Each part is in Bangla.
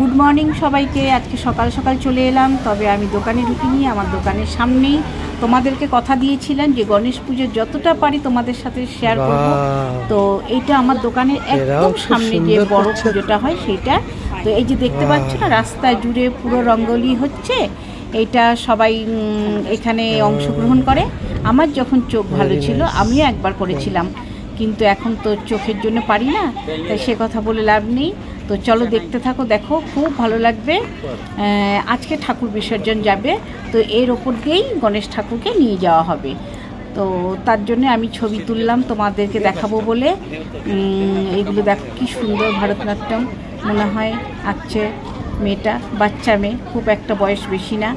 গুড মর্নিং সবাইকে। আজকে সকাল সকাল চলে এলাম, তবে আমি দোকানে ঢুকিনি। আমার দোকানের সামনেই তোমাদেরকে কথা দিয়েছিলাম যে গণেশ পুজোর যতটা পারি তোমাদের সাথে শেয়ার করব। তো এইটা আমার দোকানের একদম সামনে যে বড় পুজোটা হয় সেইটা। তো এই যে দেখতে পাচ্ছ না, রাস্তা জুড়ে পুরো রঙ্গোলি হচ্ছে। এইটা সবাই এখানে অংশগ্রহণ করে। আমার যখন চোখ ভালো ছিল আমিও একবার করেছিলাম, কিন্তু এখন তো চোখের জন্য পারি না, তাই সে কথা বলে লাভ নেই। তো চলো দেখতে থাকো, দেখো খুব ভালো লাগবে। আজকে ঠাকুর বিসর্জন যাবে, তো এর ওপর দিয়েই গণেশ ঠাকুরকে নিয়ে যাওয়া হবে। তো তার জন্য আমি ছবি তুললাম তোমাদেরকে দেখাবো বলে। এইগুলো দেখো কি সুন্দর ভারতনাট্যম মনে হয় আঁকছে মেয়েটা, বাচ্চা মেয়ে, খুব একটা বয়স বেশি না,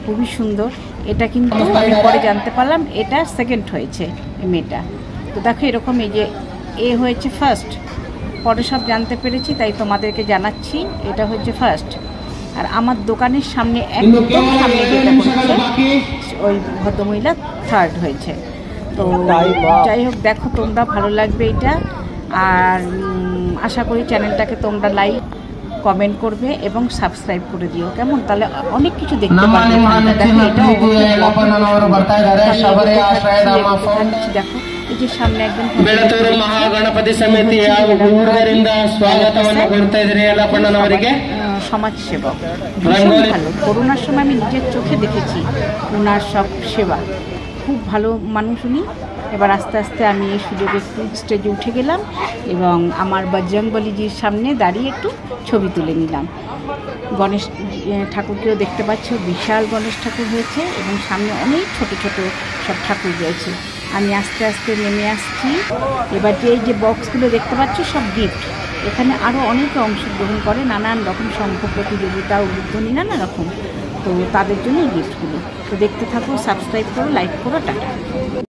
খুবই সুন্দর। এটা কিন্তু আমি পরে জানতে পারলাম এটা সেকেন্ড হয়েছে মেয়েটা। তো দেখো এরকম, এই যে এ হয়েছে ফার্স্ট, পরে সব জানতে পেরেছি তাই তোমাদেরকে জানাচ্ছি। এটা হচ্ছে ফার্স্ট। আর আমার দোকানের সামনে একদম সামনে যেটা করেছে ওই ভদ্রমহিলা থার্ড হয়েছে। তো যাই হোক, দেখো তোমরা, ভালো লাগবে এটা। আর আশা করি চ্যানেলটাকে তোমরা লাইক কমেন্ট করবে এবং সাবস্ক্রাইব করে দিও, কেমন? তাহলে অনেক কিছু দেখতে পাবে। দেখো এই যে সামনে একদম ಬೆಳತೂರು ಮಹಾಗಣಪತಿ ಸಮಿತಿ ಹಾಗೂ ಗುರುವರಿಂದ ಸ್ವಾಗತವನ್ನು ಕೋರ್ತಾ ಇದ್ದಾರೆ ಯಲ್ಲಪ್ಪಣ್ಣನವರಿಗೆ। সমাজসেবক ভীষণ ভালো। করোনার সময় আমি নিজের চোখে দেখেছি ওনার সব সেবা, খুব ভালো মানুষ উনি। এবার আস্তে আস্তে আমি এই সুযোগে একটু স্টেজে উঠে গেলাম এবং আমার বজরংবলীজির সামনে দাঁড়িয়ে একটু ছবি তুলে নিলাম। গণেশ ঠাকুরকেও দেখতে পাচ্ছ, বিশাল গণেশ ঠাকুর হয়েছে এবং সামনে অনেক ছোট ছোট সব ঠাকুর রয়েছে। আমি আস্তে আস্তে নেমে আসছি। এবার যে এই যে বক্সগুলো দেখতে পাচ্ছ সব গিফট। এখানে আরও অনেকে অংশগ্রহণ করে, নানান রকম শঙ্খ প্রতিযোগিতা, উদ্বোধনী নানা রকম। তো তাদের জন্য এই গিফটগুলো। তো দেখতে থাকো, সাবস্ক্রাইব করো, লাইক করো, টাটা।